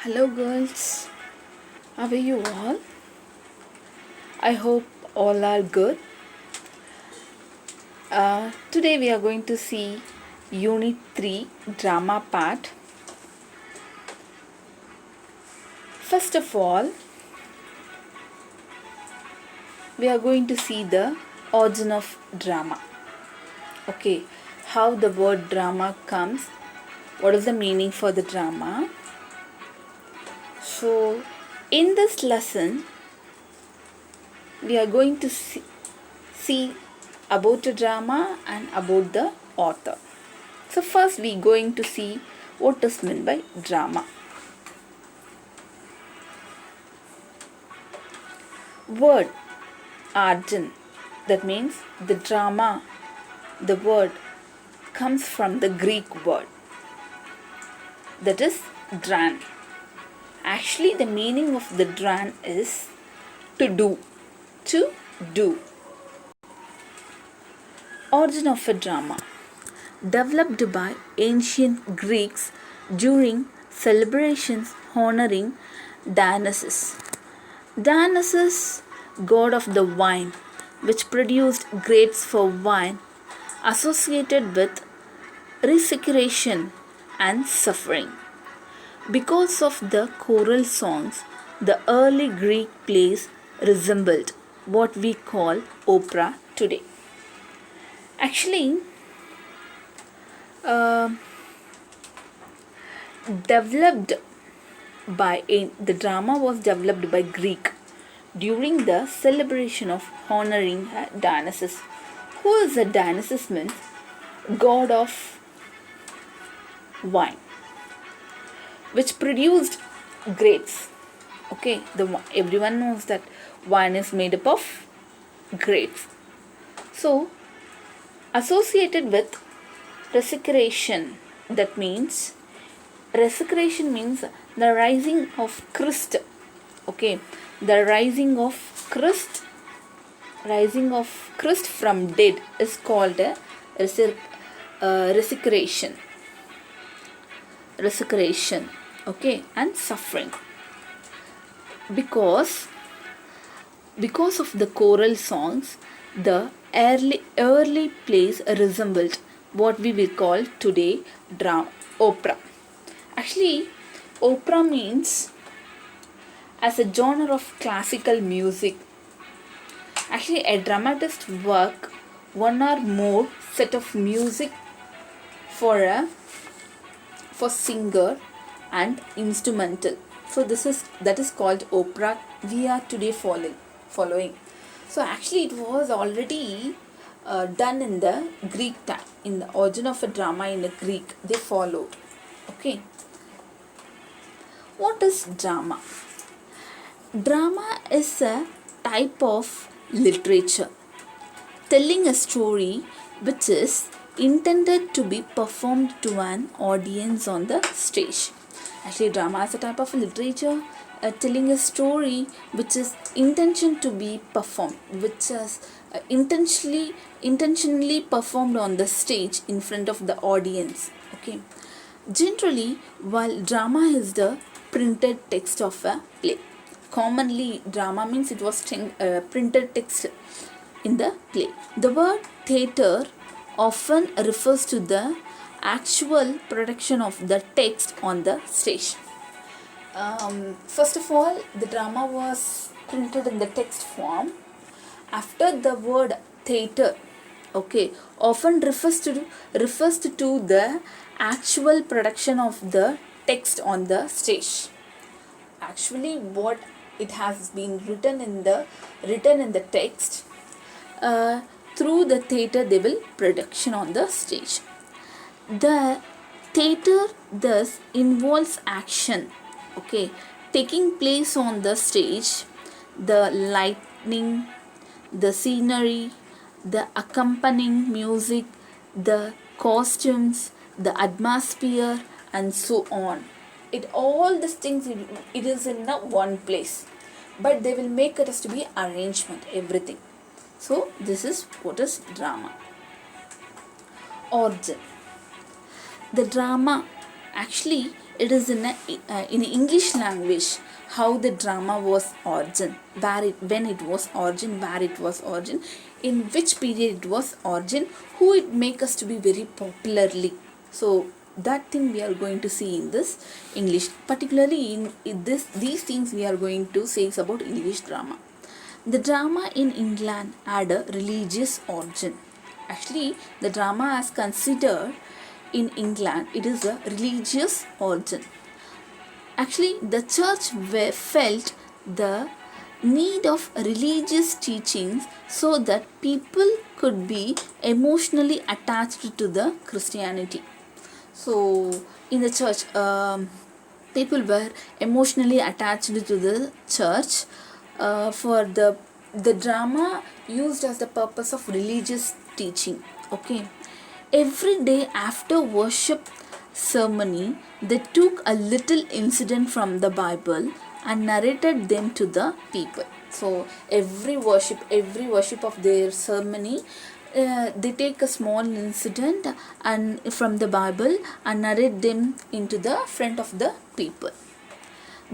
Hello, girls. How are you all? I hope all are good. Today we are going to see Unit 3 Drama part. First of all, we are going to see the origin of drama. Okay, how the word drama comes, what is the meaning for the drama. So, in this lesson, we are going to see about the drama and about the author. So first we are going to see what is meant by drama. Word origin, that means the drama, the word comes from the Greek word, that is dran. Actually the meaning of the dran is to do. To do. Origin of a drama. Developed by ancient Greeks during celebrations honoring Dionysus. Dionysus, god of the wine, which produced grapes for wine, associated with resurrection and suffering. Because of the choral songs, the early Greek plays resembled what we call opera today. Actually, developed by the drama was developed by Greek during the celebration of honoring Dionysus. Who is a Dionysus? Means god of wine, which produced grapes. Okay, everyone knows that wine is made up of grapes. So, associated with resurrection, that means resurrection means the rising of Christ. Okay, the rising of Christ from dead is called a resurrection. Okay, and suffering. Because of the choral songs, the early plays resembled what we will call today opera. Actually, opera means as a genre of classical music. Actually, a dramatist work one or more set of music for singer and instrumental. So that is called opera. We are today following. So actually, it was already done in the Greek time. In the origin of a drama in the Greek, they followed. Okay. What is drama? Drama is a type of literature telling a story which is intended to be performed to an audience on the stage. Actually, drama is a type of literature telling a story which is intention to be performed, which is intentionally performed on the stage in front of the audience. Okay. Generally, while drama is the printed text of a play. Commonly, drama means it was printed text in the play. The word theatre often refers to the actual production of the text on the stage. First of all, the drama was printed in the text form. After, the word theatre, okay, often refers to the actual production of the text on the stage. Actually, what it has been written in the text, through the theatre they will production on the stage. The theatre thus involves action, okay, taking place on the stage. The lighting, the scenery, the accompanying music, the costumes, the atmosphere, and so on. All these things, it is in one place, but they will make it as to be arrangement, everything. So this is what is drama. Origin. The drama, actually, it is in English language how the drama was origin, when it was origin, where it was origin, in which period it was origin, who it make us to be very popularly. So that thing we are going to see in this English, particularly in these things we are going to say about English drama. The drama in England had a religious origin. Actually, the drama as considered in England, it is a religious origin. Actually, the church felt the need of religious teachings so that people could be emotionally attached to the Christianity. So in the church, people were emotionally attached to the church for the drama used as the purpose of religious teaching. Okay, every day after worship ceremony, they took a little incident from the Bible and narrated them to the people. So every worship of their ceremony, they take a small incident and from the Bible and narrate them into the front of the people.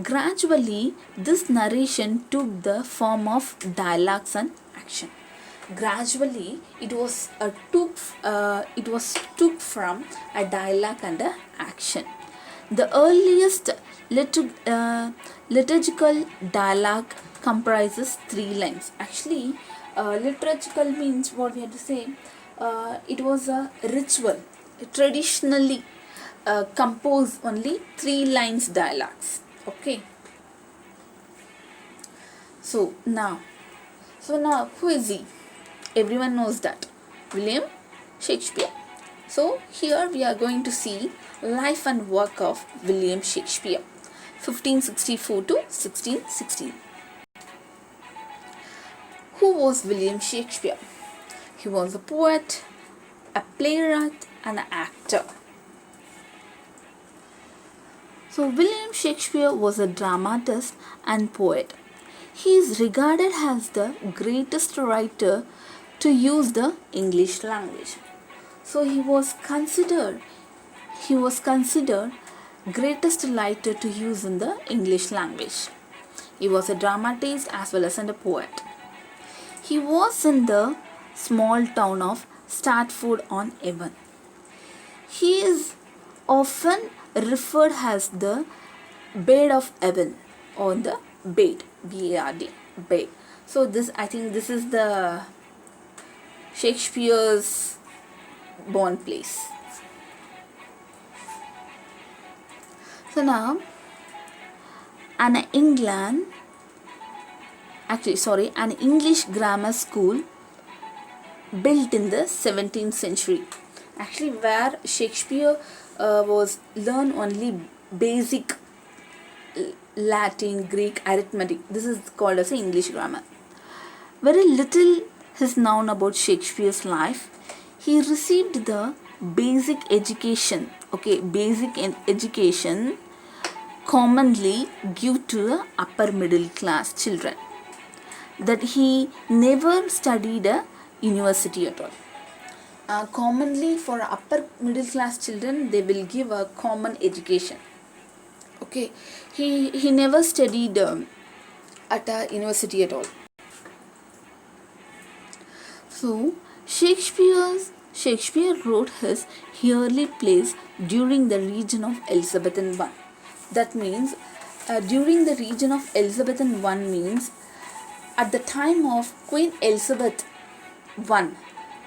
Gradually, this narration took the form of dialogues and action. Gradually, it was took from a dialogue and a action. The earliest liturgical dialogue comprises 3 lines. Actually, liturgical means what we have to say. It was a ritual, traditionally composed only 3 lines dialogues. Okay. So now who is he? Everyone knows that, William Shakespeare. So here we are going to see life and work of William Shakespeare, 1564 to 1616. Who was William Shakespeare? He was a poet, a playwright, and an actor. So William Shakespeare was a dramatist and poet. He is regarded as the greatest writer to use the English language. So he was considered greatest writer to use in the English language. He was a dramatist as well as a poet. He was in the small town of Stratford-on-Avon. He is often referred as the Bard of Avon or the Bard, B-A-R-D, Bard. So I think this is the Shakespeare's born place. So now, an English grammar school built in the 17th century. Actually, where Shakespeare was learn only basic Latin, Greek, arithmetic. This is called as English grammar. Very little is known about Shakespeare's life. He received the basic education commonly given to the upper middle class children. That he never studied a university at all. Commonly for upper middle class children, they will give a common education. Okay, he never studied at a university at all. So Shakespeare wrote his early plays during the reign of Elizabeth I. That means during the reign of Elizabeth I means at the time of Queen Elizabeth I.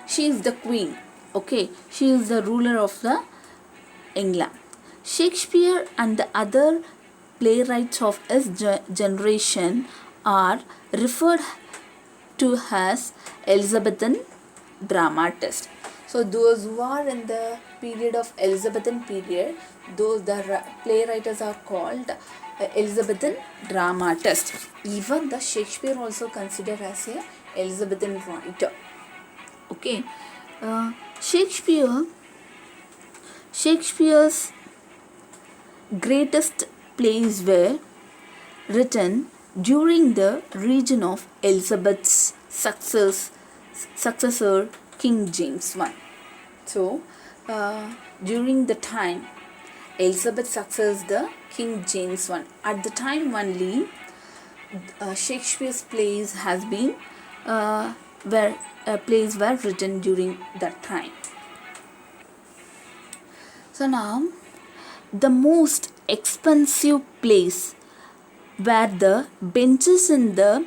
She is the queen. Okay, she is the ruler of the England. Shakespeare and the other playwrights of his generation are referred to as Elizabethan dramatists. So those who are in the period of Elizabethan period, the playwrights are called Elizabethan dramatists. Even the Shakespeare also considered as a Elizabethan writer. Okay, Shakespeare's greatest plays were written during the reign of Elizabeth's successor King James I. So during the time Elizabeth succeeds the King James I. At the time only, Shakespeare's plays has been where plays were written during that time. So now, the most expensive place were the benches in the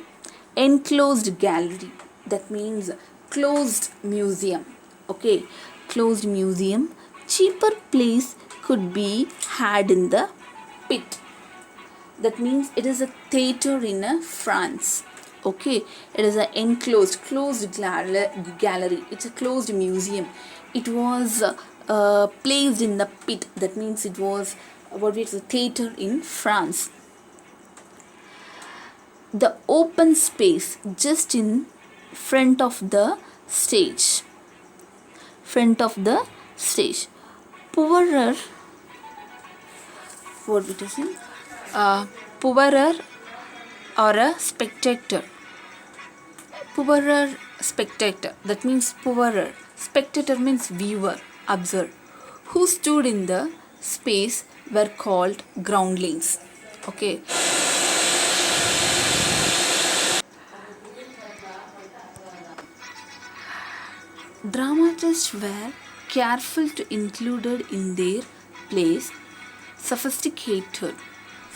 enclosed gallery. That means closed museum. Okay, closed museum. Cheaper place could be had in the pit. That means it is a theater in France. Okay, it is an enclosed closed gallery. It's a closed museum. It was placed in the pit. That means it was what is a theater in France. The open space just in front of the stage. Front of the stage. Poorer, what it is in? Poorer or a spectator. Poorer spectator. That means poorer. Spectator means viewer, observer. Who stood in the space were called groundlings. Okay. Dramatists were careful to include in their plays sophisticated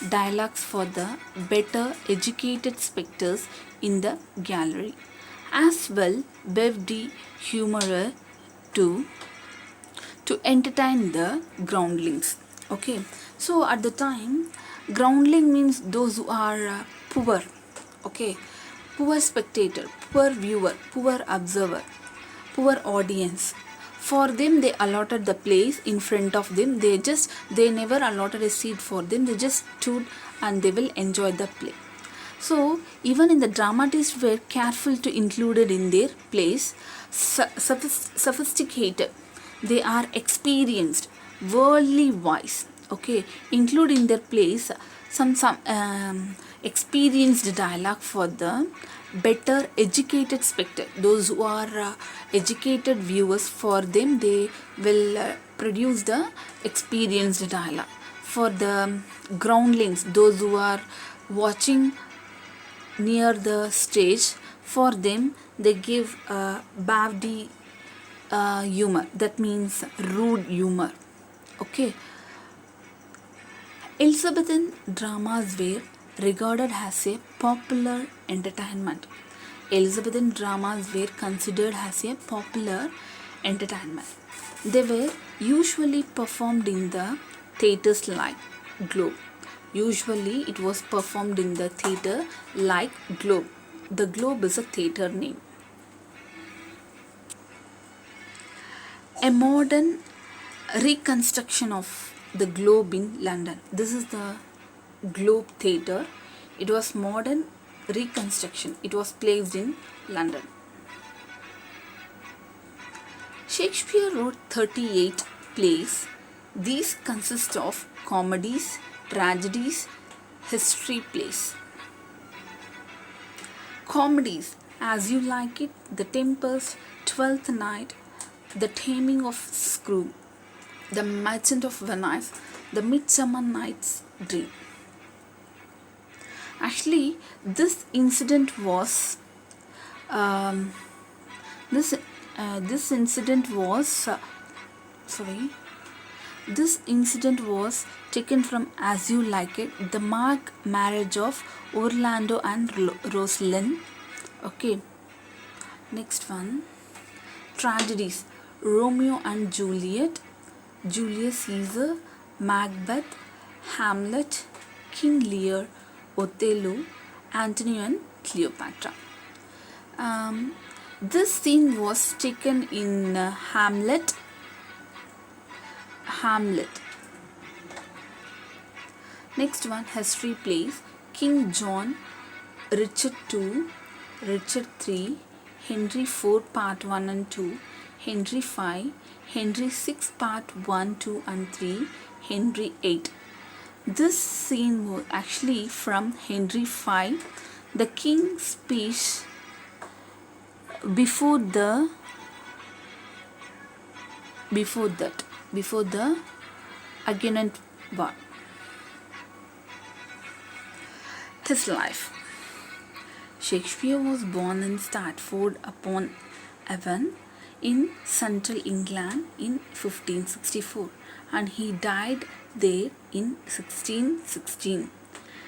dialogues for the better educated spectators in the gallery, as well witty humor to entertain the groundlings. Okay, so at the time, groundling means those who are poor. Okay, poor spectator, poor viewer, poor observer, poor audience. For them, they allotted the place in front of them. They never allotted a seat for them. They just stood and they will enjoy the play. So even in the dramatists were careful to include it in their plays. Sophisticated, they are experienced, worldly wise. Okay, include in their plays some experienced dialogue for the better educated spectator. Those who are educated viewers, for them they will produce the experienced dialogue. For the groundlings, those who are watching near the stage, for them they give bawdy humor. That means rude humor. Okay, Elizabethan dramas were regarded as a popular entertainment. Elizabethan dramas were considered as a popular entertainment. They were usually performed in the theatres like Globe. Usually it was performed in the theatre like Globe. The Globe is a theatre name. A modern reconstruction of the Globe in London. This is the Globe Theatre. It was modern reconstruction. It was placed in London. Shakespeare wrote 38 plays. These consist of comedies, tragedies, history plays. Comedies: As You Like It, The Tempest, Twelfth Night, The Taming of Shrew, The Merchant of Venice, The Midsummer Night's Dream. Actually, this incident was this incident was taken from As You Like It, the mock marriage of Orlando and Rosalind. Okay, next one. Tragedies: Romeo and Juliet, Julius Caesar, Macbeth, Hamlet, King Lear, Othello, Antony and Cleopatra. This scene was taken in Hamlet. Next one, history plays: King John, Richard II, Richard III, Henry IV Part 1 and 2, Henry V, Henry VI Part 1, 2 and 3, Henry VIII. This scene was actually from Henry V. The king's speech before the argument War. His life. Shakespeare was born in Stratford-upon-Avon in central England in 1564 and he died there in 1616.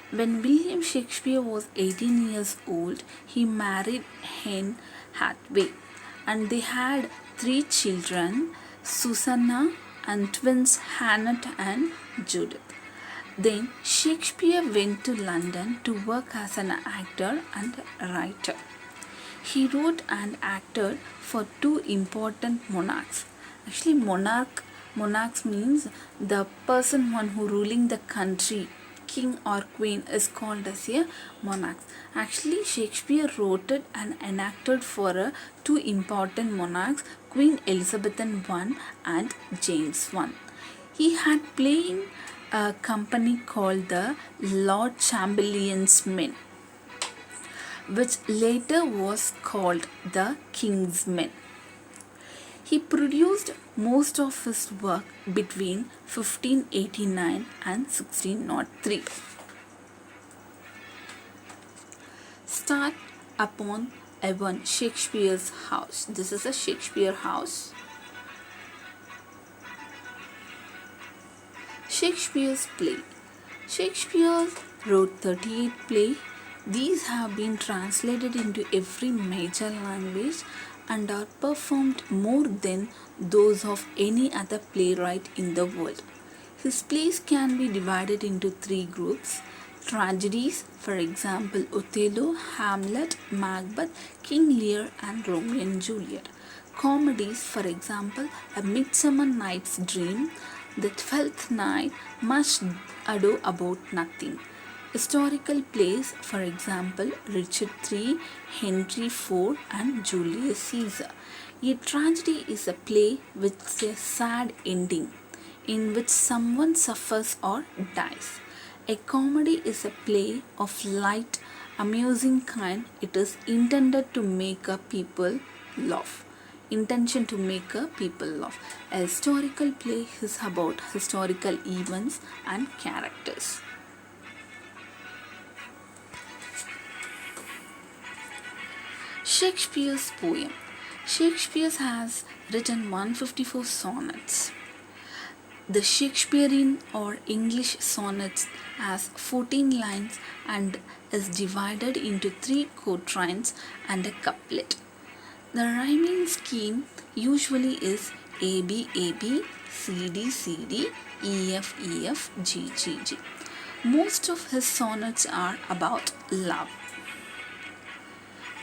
When William Shakespeare was 18 years old, he married Anne Hathaway and they had three children, Susanna and twins Hannah and Judith. Then Shakespeare went to London to work as an actor and writer. He wrote and acted for two important monarchs. Actually, monarchs means the one who ruling the country, king or queen, is called as a monarch. Actually, Shakespeare wrote it and enacted for two important monarchs, Queen Elizabeth I and James I. He had played a company called the Lord Chamberlain's Men, which later was called the King's Men. He produced most of his work between 1589 and 1603. Start upon Avon, Shakespeare's house. This is a Shakespeare house. Shakespeare's play. Shakespeare wrote 38 plays. These have been translated into every major language and are performed more than those of any other playwright in the world. His plays can be divided into three groups: tragedies, for example, Othello, Hamlet, Macbeth, King Lear, and Romeo and Juliet; comedies, for example, A Midsummer Night's Dream, The Twelfth Night, Much Ado About Nothing; historical plays, for example, Richard III, Henry IV, and Julius Caesar. A tragedy is a play with a sad ending, in which someone suffers or dies. A comedy is a play of light, amusing kind. It is intended to make a people laugh. Intention to make a people laugh. A historical play is about historical events and characters. Shakespeare's poem. Shakespeare has written 154 sonnets. The Shakespearean or English sonnet has 14 lines and is divided into 3 quatrains and a couplet. The rhyming scheme usually is AB AB, CD CD, EF EF, G G G. Most of his sonnets are about love.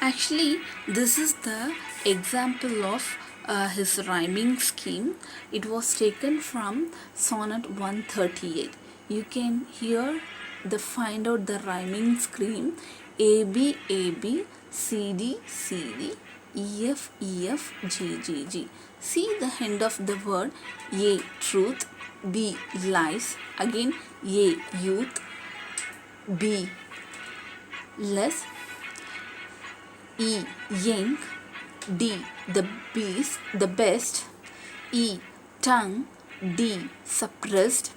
Actually, this is the example of his rhyming scheme. It was taken from sonnet 138. You can hear find out the rhyming scheme: AB AB, CD CD, EF EF, G G G. See the end of the word: A truth, B lies, again A youth, B less, E young, D the beast, the best, E tongue, D suppressed,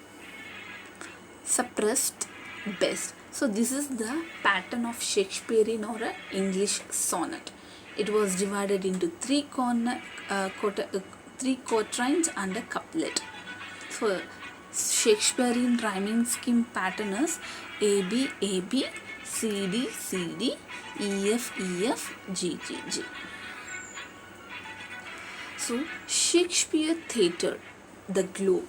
best. So this is the pattern of Shakespearean or English sonnet. It was divided into 3 quatrains and a couplet. So Shakespearean rhyming scheme pattern is AB AB, CD CD, EF EF, G G G. So Shakespeare Theatre, the Globe.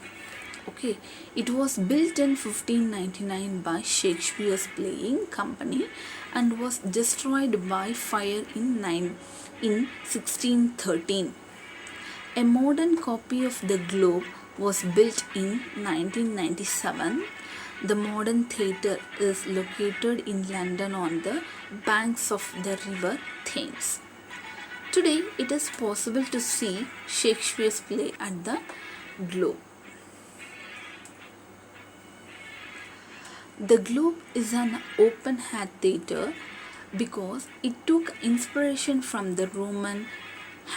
Okay, it was built in 1599 by Shakespeare's playing company and was destroyed by fire in 1613. A modern copy of the Globe was built in 1997. The modern theatre is located in London on the banks of the river Thames. Today, it is possible to see Shakespeare's play at the Globe. The Globe is an open-air theatre because it took inspiration from the Roman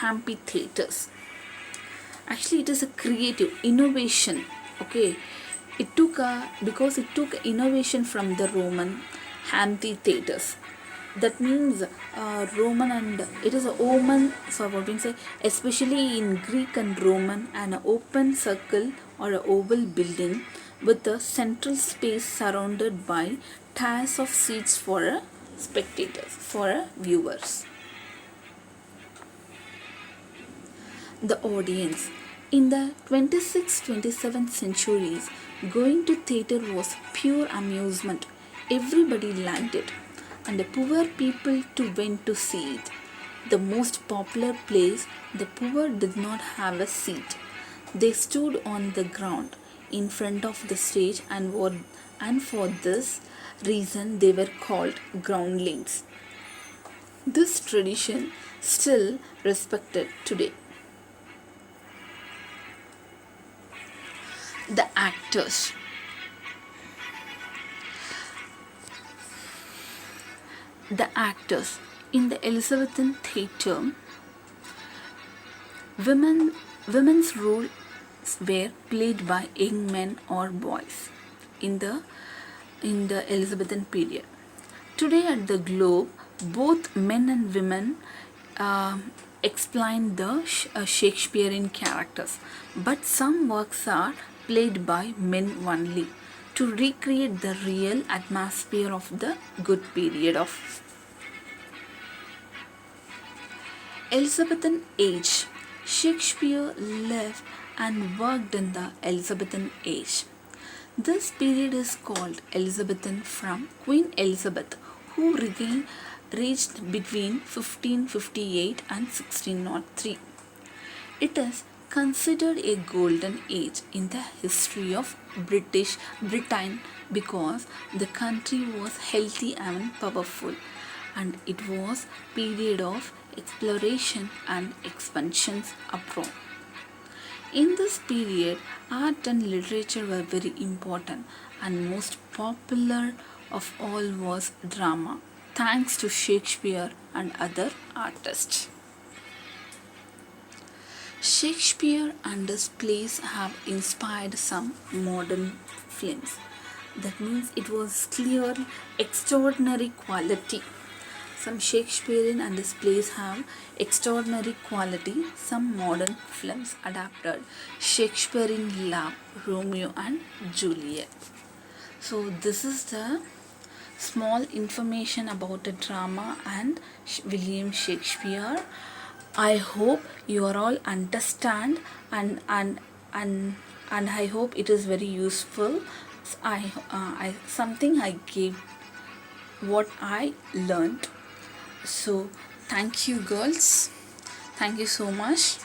amphitheatres. Actually, it is a creative innovation. Okay, Because it took innovation from the Roman amphitheaters. That means Roman, and it is a Roman, so what we say, especially in Greek and Roman, an open circle or a oval building with a central space surrounded by tiers of seats for spectators, for viewers. The audience. In the 26th 27th centuries, going to theatre was pure amusement. Everybody liked it, and the poor people too went to see it. The most popular plays, the poor did not have a seat. They stood on the ground in front of the stage, and for this reason they were called groundlings. This tradition still respected today. The actors. The actors in the Elizabethan theatre, women's roles were played by young men or boys in the Elizabethan period. Today at the Globe, both men and women uh, explain the Shakespearean characters, but some works are played by men only to recreate the real atmosphere of the good period of Elizabethan age. Shakespeare lived and worked in the Elizabethan age. This period is called Elizabethan from Queen Elizabeth, who reighed between 1558 and 1603. It is considered a golden age in the history of Britain because the country was healthy and powerful, and it was period of exploration and expansions abroad. In this period, art and literature were very important, and most popular of all was drama, thanks to Shakespeare and other artists. Shakespeare and his plays have inspired some modern films. That means it was clearly extraordinary quality. Some Shakespearean and his plays have extraordinary quality. Some modern films adapted Shakespearean love, Romeo and Juliet. So this is the small information about the drama and William Shakespeare. I hope you are all understand, and I hope it is very useful. I something I gave what I learned. So thank you girls. Thank you so much.